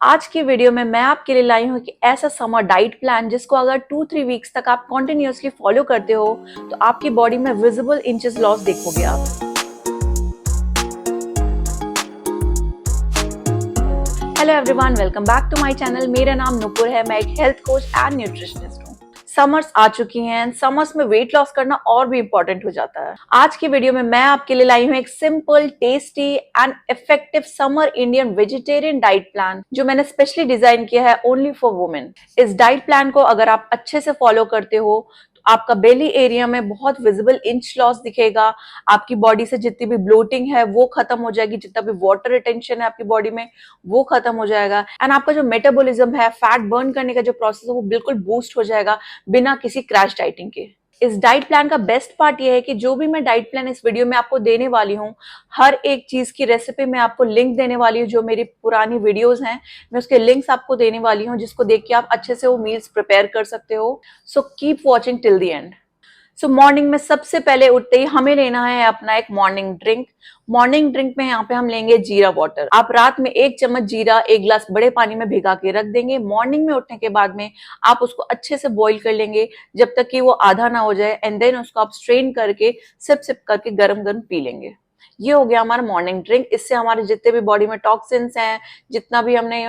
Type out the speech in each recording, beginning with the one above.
आज की वीडियो में मैं आपके लिए लाई हूँ कि ऐसा समर डाइट प्लान जिसको अगर 2-3 वीक्स तक आप कॉन्टिन्यूसली फॉलो करते हो तो आपकी बॉडी में विजिबल इंचेस लॉस देखोगे आप। Hello everyone, welcome back to my channel. मेरा नाम नुपुर है, मैं एक हेल्थ कोच एंड न्यूट्रिशनिस्ट हूँ। समर्स आ चुकी हैं, समर्स में वेट लॉस करना और भी इंपॉर्टेंट हो जाता है। आज की वीडियो में मैं आपके लिए लाई हूँ एक simple, tasty and effective summer Indian vegetarian diet plan जो मैंने स्पेशली डिजाइन किया है ओनली फॉर वुमेन। इस डाइट प्लान को अगर आप अच्छे से फॉलो करते हो आपका बेली एरिया में बहुत विजिबल इंच लॉस दिखेगा, आपकी बॉडी से जितनी भी ब्लोटिंग है वो खत्म हो जाएगी, जितना भी वाटर रिटेंशन है आपकी बॉडी में वो खत्म हो जाएगा एंड आपका जो मेटाबॉलिज्म है, फैट बर्न करने का जो प्रोसेस है वो बिल्कुल बूस्ट हो जाएगा बिना किसी क्रैश डाइटिंग के। इस डाइट प्लान का बेस्ट पार्ट ये है कि जो भी मैं डाइट प्लान इस वीडियो में आपको देने वाली हूँ, हर एक चीज की रेसिपी मैं आपको लिंक देने वाली हूँ। जो मेरी पुरानी वीडियोस हैं मैं उसके लिंक्स आपको देने वाली हूँ जिसको देख के आप अच्छे से वो मील्स प्रिपेयर कर सकते हो। So keep watching till the end. So morning में सबसे पहले उठते ही हमें लेना है अपना एक मॉर्निंग ड्रिंक। मॉर्निंग ड्रिंक में यहाँ पे हम लेंगे जीरा वाटर। आप रात में 1 चम्मच जीरा 1 गिलास बड़े पानी में भिगा के रख देंगे। मॉर्निंग में उठने के बाद में आप उसको अच्छे से बॉईल कर लेंगे जब तक कि वो आधा ना हो जाए एंड देन उसको आप स्ट्रेन करके सिप सिप करके गरम गरम पी लेंगे। ये हो गया हमारा मॉर्निंग ड्रिंक। इससे हमारे जितने भी बॉडी में टॉक्सिन्स हैं, जितना भी हमने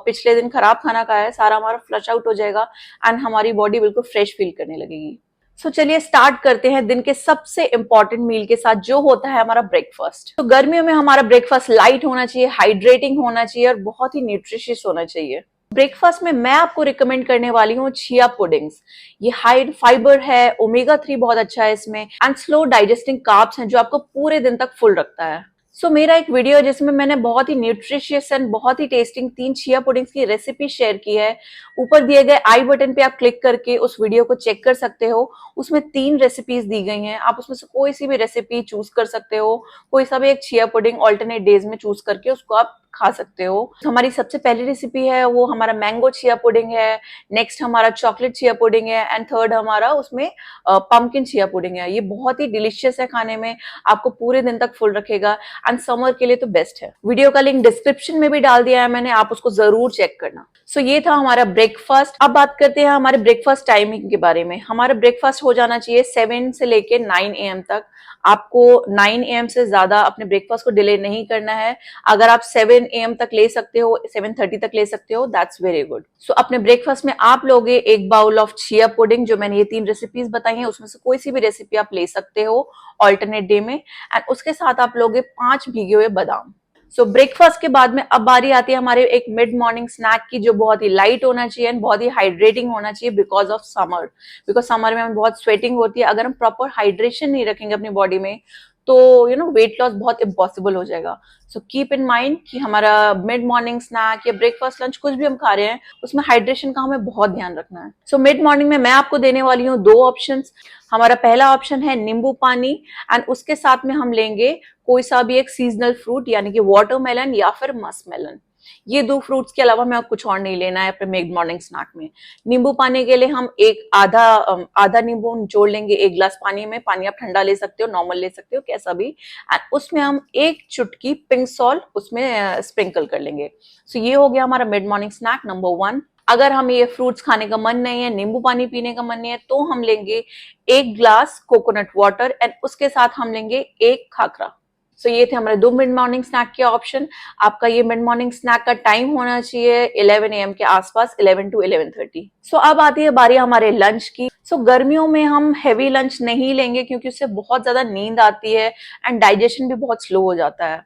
पिछले दिन खराब खाना खाया है, सारा हमारा फ्लश आउट हो जाएगा एंड हमारी बॉडी बिल्कुल फ्रेश फील करने लगेगी। सो चलिए स्टार्ट करते हैं दिन के सबसे इंपॉर्टेंट मील के साथ जो होता है हमारा ब्रेकफास्ट। तो गर्मियों में हमारा ब्रेकफास्ट लाइट होना चाहिए, हाइड्रेटिंग होना चाहिए और बहुत ही न्यूट्रिशियस होना चाहिए। ब्रेकफास्ट में मैं आपको रिकमेंड करने वाली हूँ चिया पुडिंग्स। ये हाई फाइबर है, ओमेगा 3 बहुत अच्छा है इसमें एंड स्लो डाइजेस्टिंग कार्ब्स हैं जो आपको पूरे दिन तक फुल रखता है। सो मेरा एक वीडियो है जिसमें मैंने बहुत ही न्यूट्रिशियस एंड बहुत ही टेस्टिंग 3 चिया पुडिंग्स की रेसिपी शेयर की है। ऊपर दिए गए आई बटन पे आप क्लिक करके उस वीडियो को चेक कर सकते हो। उसमें 3 रेसिपीज दी गई हैं, आप उसमें से कोई सी भी रेसिपी चूज कर सकते हो। कोई सा भी एक चिया पुडिंग ऑल्टरनेट डेज में चूज करके उसको आप खा सकते हो। हमारी सबसे पहली रेसिपी है वो हमारा मैंगो चिया पुडिंग है, नेक्स्ट हमारा चॉकलेट चिया पुडिंग है एंड थर्ड हमारा उसमें पंपकिन चिया पुडिंग है। ये बहुत ही डिलीशियस है खाने में, आपको पूरे दिन तक फुल रखेगा एंड समर के लिए तो बेस्ट है। वीडियो का लिंक डिस्क्रिप्शन में भी डाल दिया है मैंने, आप उसको जरूर चेक करना। सो ये था हमारा ब्रेकफास्ट। अब बात करते हैं हमारे ब्रेकफास्ट टाइमिंग के बारे में। हमारा ब्रेकफास्ट हो जाना चाहिए 7 से लेके 9 AM तक। आपको 9 AM से ज्यादा अपने ब्रेकफास्ट को डिले नहीं करना है। अगर आप 7 AM तक ले सकते हो, 7:30 तक ले सकते हो, दैट्स वेरी गुड। सो अपने ब्रेकफास्ट में आप लोगे 1 बाउल ऑफ चिया पुडिंग, जो मैंने ये 3 रेसिपीज बताई हैं उसमें से कोई सी भी रेसिपी आप ले सकते हो ऑल्टरनेट डे में एंड उसके साथ आप लोगे 5 भीगे हुए बादाम। सो ब्रेकफास्ट के बाद में अब बारी आती है हमारे एक मिड मॉर्निंग स्नैक की जो बहुत ही लाइट होना चाहिए एंड बहुत ही हाइड्रेटिंग होना चाहिए because of summer. Because summer में हमें बहुत स्वेटिंग होती है, अगर हम प्रॉपर हाइड्रेशन नहीं रखेंगे अपनी बॉडी में तो वेट लॉस बहुत इम्पॉसिबल हो जाएगा। सो कीप इन माइंड कि हमारा मिड मॉर्निंग स्नैक या ब्रेकफास्ट लंच कुछ भी हम खा रहे हैं उसमें हाइड्रेशन का हमें बहुत ध्यान रखना है। सो मिड मॉर्निंग में मैं आपको देने वाली हूँ 2 ऑप्शंस। हमारा पहला ऑप्शन है नींबू पानी एंड उसके साथ में हम लेंगे कोई सा भी एक सीजनल फ्रूट यानी कि वाटरमेलन या फिर मस्कमेलन। ये 2 फ्रूट्स के अलावा हमें कुछ और नहीं लेना है अपने मिड मॉर्निंग स्नैक में। नींबू पानी के लिए हम एक आधा नींबू निचोड़ लेंगे 1 गिलास पानी में। पानी आप ठंडा ले सकते हो, नॉर्मल ले सकते हो, कैसा भी। एंड उसमें हम 1 चुटकी पिंक सॉल्ट उसमें स्प्रिंकल कर लेंगे। सो ये हो गया हमारा मिड मॉर्निंग स्नैक नंबर 1। अगर हमें ये फ्रूट्स खाने का मन नहीं है, नींबू पानी पीने का मन नहीं है, तो हम लेंगे 1 गिलास कोकोनट वाटर एंड उसके साथ हम लेंगे 1 खाखरा। सो ये थे हमारे 2 मिड मॉर्निंग स्नैक के ऑप्शन। आपका ये मिड मॉर्निंग स्नैक का टाइम होना चाहिए 11 AM के आसपास, 11 to 11:30। सो अब आती है बारी हमारे लंच की। सो गर्मियों में हम हैवी लंच नहीं लेंगे क्योंकि उससे बहुत ज्यादा नींद आती है एंड डाइजेशन भी बहुत स्लो हो जाता है।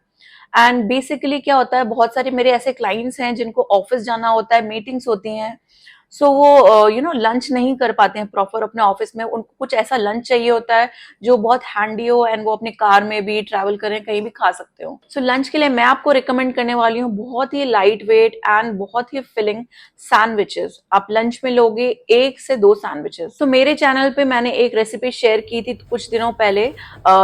एंड बेसिकली क्या होता है, बहुत सारे मेरे ऐसे क्लाइंट्स हैं जिनको ऑफिस जाना होता है, मीटिंग्स होती हैं, सो वो लंच नहीं कर पाते हैं प्रॉपर अपने ऑफिस में। उनको कुछ ऐसा लंच चाहिए होता है जो बहुत हैंडी हो एंड वो अपने कार में भी ट्रैवल करें, कहीं भी खा सकते हो। सो लंच के लिए मैं आपको रिकमेंड करने वाली हूँ बहुत ही लाइट वेट एंड बहुत ही फिलिंग सैंडविचेस। आप लंच में लोगे 1 से 2 सैंडविचेस। तो मेरे चैनल पे मैंने एक रेसिपी शेयर की थी कुछ दिनों पहले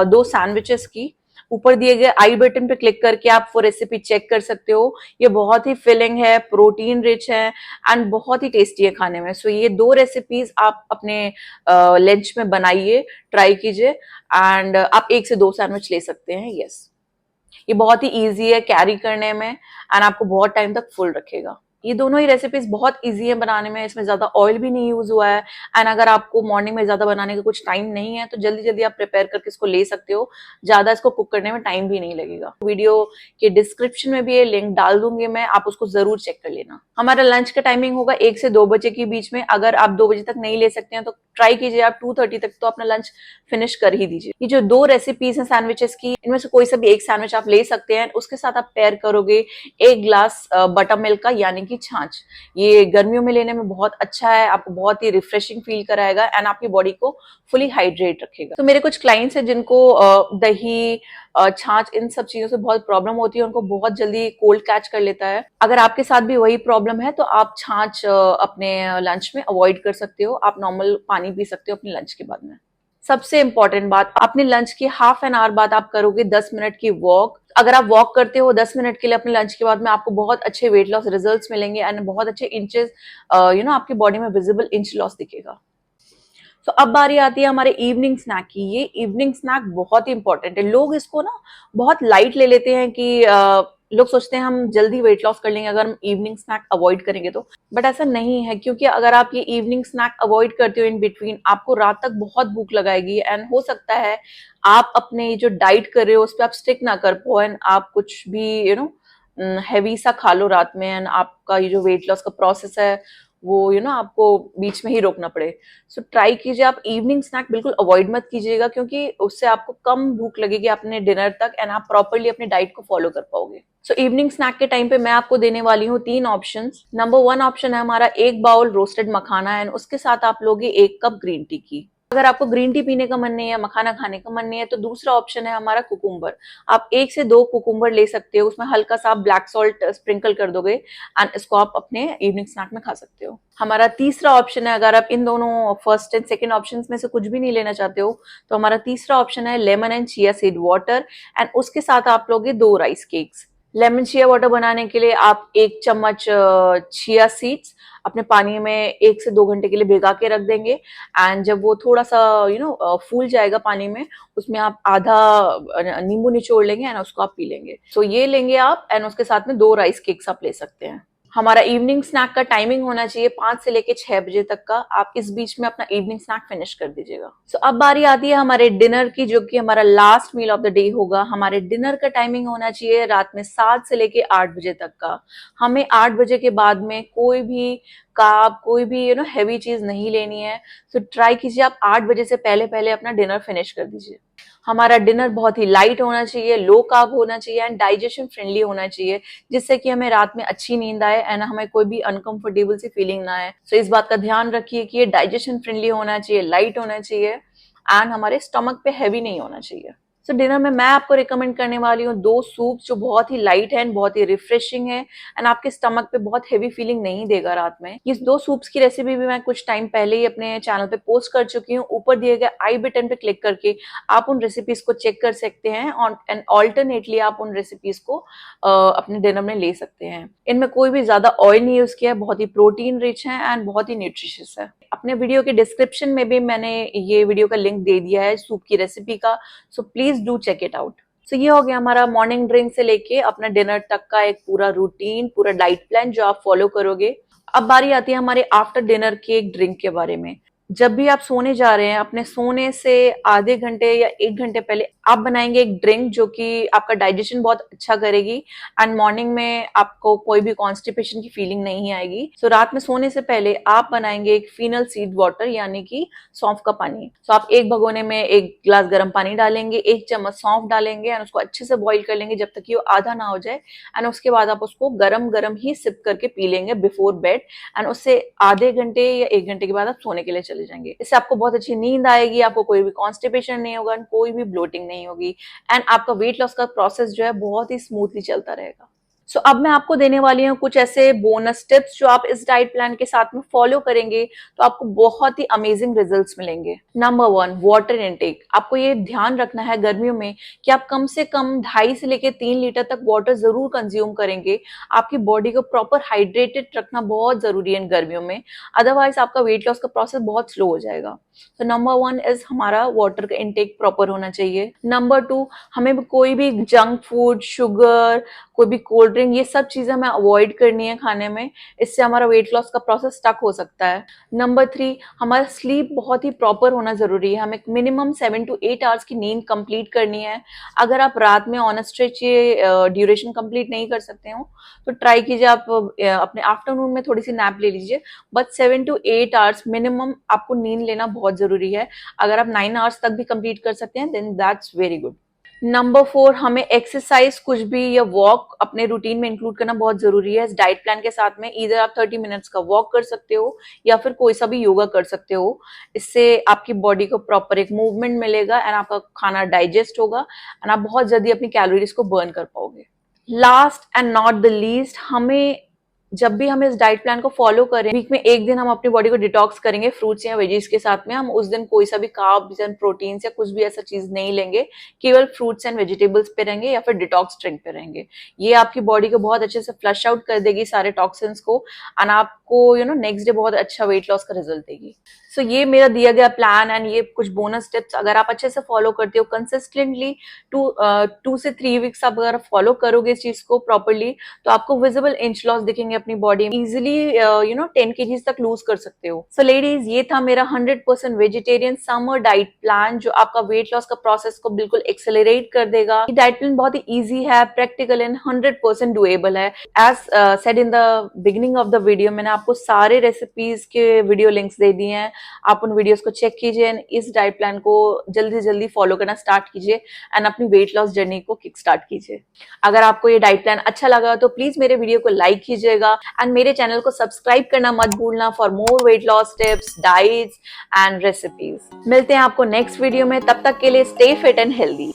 2 सैंडविचेस की। ऊपर दिए गए आई बटन पे क्लिक करके आप वो रेसिपी चेक कर सकते हो। ये बहुत ही फिलिंग है, प्रोटीन रिच है एंड बहुत ही टेस्टी है खाने में। सो ये 2 रेसिपीज आप अपने लंच में बनाइए, ट्राई कीजिए एंड आप 1 से 2 सैंडविच ले सकते हैं। यस, ये बहुत ही इजी है कैरी करने में एंड आपको बहुत टाइम तक फुल रखेगा। ये दोनों ही रेसिपीज बहुत इजी है बनाने में, इसमें ज्यादा ऑयल भी नहीं यूज हुआ है। एंड अगर आपको मॉर्निंग में ज्यादा बनाने का कुछ टाइम नहीं है तो जल्दी जल्दी आप प्रिपेयर करके इसको ले सकते हो, ज्यादा इसको कुक करने में टाइम भी नहीं लगेगा। वीडियो के डिस्क्रिप्शन में भी ये लिंक डाल दूंगी मैं, आप उसको जरूर चेक कर लेना। हमारा लंच का टाइमिंग होगा 1 से 2 बजे के बीच में। अगर आप 2 बजे तक नहीं ले सकते हैं तो ट्राई कीजिए आप 2:30 तक तो अपना लंच फिनिश कर ही दीजिए। ये जो 2 रेसिपीज हैं सैंडविचेस की, इनमें से कोई सा भी एक सैंडविच आप ले सकते हैं। उसके साथ आप पेयर करोगे 1 ग्लास बटर मिल्क का, यानी कि छाछ। ये गर्मियों में लेने में बहुत अच्छा है, आपको बहुत ही रिफ्रेशिंग फील कराएगा एंड आपकी बॉडी को फुली हाइड्रेट रखेगा। तो मेरे कुछ क्लाइंट्स हैं जिनको दही, छाछ, इन सब चीजों से बहुत प्रॉब्लम होती है, उनको बहुत जल्दी कोल्ड कैच कर लेता है। अगर आपके साथ भी वही प्रॉब्लम है तो आप छाछ अपने लंच में अवॉइड कर सकते हो, आप नॉर्मल पानी पी सकते हो अपने लंच के बाद में। सबसे इंपॉर्टेंट बात, अपने लंच के हाफ एन आवर बाद आप करोगे 10 मिनट की वॉक। अगर आप वॉक करते हो 10 मिनट के लिए अपने लंच के बाद में, आपको बहुत अच्छे वेट लॉस रिजल्ट्स मिलेंगे एंड बहुत अच्छे इंचेस आपकी बॉडी में विजिबल इंच लॉस दिखेगा। तो अब बारी आती है हमारे इवनिंग स्नैक की। ये इवनिंग स्नैक बहुत ही इंपॉर्टेंट है। लोग इसको ना बहुत लाइट ले लेते हैं कि लोग सोचते हैं हम जल्दी वेट लॉस कर लेंगे अगर हम इवनिंग स्नैक अवॉइड करेंगे तो, बट ऐसा नहीं है। क्योंकि अगर आप ये इवनिंग स्नैक अवॉइड करते हो इन बिटवीन, आपको रात तक बहुत भूख लगाएगी एंड हो सकता है आप अपने जो डाइट कर रहे हो उस पर आप स्टिक ना कर पाओ एंड आप कुछ भी हैवी सा खा लो रात में एंड आपका ये जो वेट लॉस का प्रोसेस है वो आपको बीच में ही रोकना पड़े। सो ट्राई कीजिए आप इवनिंग स्नैक बिल्कुल अवॉइड मत कीजिएगा, क्योंकि उससे आपको कम भूख लगेगी अपने डिनर तक एंड आप प्रॉपरली अपने डाइट को फॉलो कर पाओगे। सो इवनिंग स्नैक के टाइम पे मैं आपको देने वाली हूँ 3 ऑप्शंस। नंबर 1 ऑप्शन है हमारा 1 बाउल रोस्टेड मखाना एंड उसके साथ आप लोगे 1 कप ग्रीन टी की। अगर आपको ग्रीन टी पीने का मन नहीं है, मखाना खाने का मन नहीं है, तो दूसरा ऑप्शन है हमारा कुकुम्बर। आप 1 से 2 कुकुम्बर ले सकते हो, उसमें हल्का सा आप ब्लैक सॉल्ट स्प्रिंकल कर दोगे एंड इसको आप अपने इवनिंग स्नैक में खा सकते हो। हमारा तीसरा ऑप्शन है, अगर आप इन दोनों फर्स्ट एंड सेकंड ऑप्शन में से कुछ भी नहीं लेना चाहते हो, तो हमारा तीसरा ऑप्शन है lemon and chia seed water and उसके साथ आप लोगे 2 rice cakes. Lemon chia water बनाने के लिए आप 1 चम्मच चिया सीड्स अपने पानी में 1 से 2 घंटे के लिए भिगा के रख देंगे एंड जब वो थोड़ा सा फूल जाएगा पानी में, उसमें आप आधा नींबू निचोड़ लेंगे एंड उसको आप पी लेंगे। सो ये लेंगे आप एंड उसके साथ में 2 राइस केक्स आप ले सकते हैं। हमारा इवनिंग स्नैक का टाइमिंग होना चाहिए 5 से लेके 6 बजे तक का। आप इस बीच में अपना इवनिंग स्नैक फिनिश कर दीजिएगा। सो अब बारी आती है हमारे डिनर की, जो कि हमारा last meal of the day होगा। हमारे डिनर का टाइमिंग होना चाहिए रात में 7 से लेके 8 बजे तक का। हमें 8 बजे के बाद में कोई भी कार्ब, कोई भी हैवी चीज नहीं लेनी है। सो ट्राई कीजिए आप 8 बजे से पहले पहले अपना डिनर फिनिश कर दीजिए। हमारा डिनर बहुत ही लाइट होना चाहिए, लो कार्ब होना चाहिए एंड डाइजेशन फ्रेंडली होना चाहिए, जिससे कि हमें रात में अच्छी नींद आए एंड हमें कोई भी अनकंफर्टेबल सी फीलिंग ना आए। सो इस बात का ध्यान रखिए कि ये डाइजेशन फ्रेंडली होना चाहिए, लाइट होना चाहिए एंड हमारे स्टमक पे हैवी नहीं होना चाहिए। सो डिनर में मैं आपको रिकमेंड करने वाली हूँ 2 सूप जो बहुत ही लाइट है एंड बहुत ही रिफ्रेशिंग है एंड आपके स्टमक पे बहुत हेवी फीलिंग नहीं देगा रात में। इस 2 सूप्स की रेसिपी भी मैं कुछ टाइम पहले ही अपने चैनल पे पोस्ट कर चुकी हूँ। ऊपर दिए गए आई बटन पे क्लिक करके आप उन रेसिपीज को चेक कर सकते हैं एंड ऑल्टरनेटली आप उन रेसिपीज को अपने डिनर में ले सकते हैं। इनमें कोई भी ज्यादा ऑयल नहीं यूज किया है, बहुत ही प्रोटीन रिच है एंड बहुत ही न्यूट्रिशियस है। अपने वीडियो के डिस्क्रिप्शन में भी मैंने ये वीडियो का लिंक दे दिया है सूप की रेसिपी का, so please do check it out. So ये हो गया हमारा मॉर्निंग ड्रिंक से लेके अपना डिनर तक का एक पूरा रूटीन, पूरा डाइट प्लान जो आप फॉलो करोगे। अब बारी आती है हमारे आफ्टर डिनर के एक ड्रिंक के बारे में। जब भी आप सोने जा रहे हैं, अपने सोने से आधे घंटे या 1 घंटे पहले आप बनाएंगे एक ड्रिंक जो कि आपका डाइजेशन बहुत अच्छा करेगी एंड मॉर्निंग में आपको कोई भी कॉन्स्टिपेशन की फीलिंग नहीं आएगी। सो रात में सोने से पहले आप बनाएंगे एक फीनल सीड वाटर, यानी कि सौंफ का पानी। सो आप एक भगोने में 1 गिलास गर्म पानी डालेंगे, 1 चम्मच सौंफ डालेंगे एंड उसको अच्छे से बॉईल कर लेंगे जब तक कि वो आधा ना हो जाए एंड उसके बाद आप उसको गरम गरम ही सिप करके पी लेंगे बिफोर बेड एंड उससे आधे घंटे या 1 घंटे के बाद आप सोने के लिए चले जाएंगे। इससे आपको बहुत अच्छी नींद आएगी, आपको कोई भी कॉन्स्टिपेशन नहीं होगा, कोई भी ब्लोटिंग नहीं होगी एंड आपका वेट लॉस का प्रोसेस जो है बहुत ही स्मूथली चलता रहेगा। सो अब मैं आपको देने वाली हूँ कुछ ऐसे बोनस टिप्स जो आप इस डाइट प्लान के साथ में फॉलो करेंगे तो आपको बहुत ही अमेजिंग रिजल्ट्स मिलेंगे। Number 1, water intake. आपको ये ध्यान रखना है गर्मियों में कि आप कम से कम 2.5 से लेके 3 लीटर तक वाटर जरूर कंज्यूम करेंगे। आपकी बॉडी को प्रॉपर हाइड्रेटेड रखना बहुत जरूरी है इन गर्मियों में, अदरवाइज आपका वेट लॉस का प्रोसेस बहुत स्लो हो जाएगा। तो नंबर 1 इज हमारा वाटर का इनटेक प्रॉपर होना चाहिए। नंबर 2, हमें कोई भी जंक फूड, शुगर, कोई भी कोल्ड ड्रिंक, ये सब चीजें हमें अवॉइड करनी है खाने में, इससे हमारा वेट लॉस का प्रोसेस स्टक हो सकता है। नंबर 3, हमारा स्लीप बहुत ही प्रॉपर होना जरूरी है। हमें मिनिमम 7 to 8 आवर्स की नींद कंप्लीट करनी है। अगर आप रात में ऑन स्ट्रेच ये ड्यूरेशन कंप्लीट नहीं कर सकते हो तो ट्राई कीजिए आप अपने आफ्टरनून में थोड़ी सी नैप ले लीजिए, बट 7 to 8 आवर्स मिनिमम आपको नींद लेना बहुत जरूरी है। अगर आप 9 आवर्स तक भी कंप्लीट कर सकते हैं then that's very good. Number 4, हमें एक्सरसाइज कुछ भी या वॉक अपने रूटीन में इंक्लूड करना बहुत जरूरी है। इस डाइट प्लान के साथ में इधर आप 30 मिनट्स का वॉक कर सकते हो या फिर कोई सा भी योगा कर सकते हो। इससे आपकी बॉडी को प्रॉपर एक मूवमेंट मिलेगा एंड आपका खाना डाइजेस्ट होगा एंड आप बहुत जल्दी अपनी कैलोरीज को बर्न कर पाओगे। Last and not the least, हमें जब भी हम इस डाइट प्लान को फॉलो करें, वीक में एक दिन हम अपनी बॉडी को डिटॉक्स करेंगे फ्रूट्स या वेजीज के साथ में। हम उस दिन कोई सा भी कार्ब्स एंड प्रोटीन्स या कुछ भी ऐसा चीज नहीं लेंगे, केवल फ्रूट्स एंड वेजिटेबल्स पे रहेंगे या फिर डिटॉक्स ड्रिंक पे रहेंगे। ये आपकी बॉडी को बहुत अच्छे से फ्लश आउट कर देगी सारे टॉक्सिन्स को एंड आपको नेक्स्ट डे बहुत अच्छा वेट लॉस का रिजल्ट देगी। सो ये मेरा दिया गया प्लान एंड ये कुछ बोनस टिप्स अगर आप अच्छे से फॉलो करते हो कंसिस्टेंटली 2 से 3 वीक्स आप अगर फॉलो करोगे इस चीज को प्रॉपरली तो आपको विजिबल इंच लॉस दिखेंगे अपनी बॉडी में। इजिली 10 kgs तक लूज कर सकते हो। सो लेडीज, ये था मेरा 100% वेजिटेरियन समर डाइट प्लान जो आपका वेट लॉस का प्रोसेस को बिल्कुल एक्सेलरेट कर देगा। ये डाइट प्लान बहुत ही ईजी है, प्रैक्टिकल एंड 100% डुएबल है। As said in the beginning of the video, मैंने आपको सारे रेसिपीज के वीडियो लिंक्स दे दिए हैं। आप उन वीडियोस को चेक कीजिए एंड इस डाइट प्लान को जल्दी से जल्दी फॉलो करना स्टार्ट कीजिए एंड अपनी वेट लॉस जर्नी को किक स्टार्ट कीजिए। अगर आपको ये डाइट प्लान अच्छा लगा तो प्लीज मेरे वीडियो को लाइक कीजिएगा एंड मेरे चैनल को सब्सक्राइब करना मत भूलना for more weight loss tips, diets and recipes. मिलते हैं आपको नेक्स्ट वीडियो में, तब तक के लिए स्टे फिट एंड हेल्दी।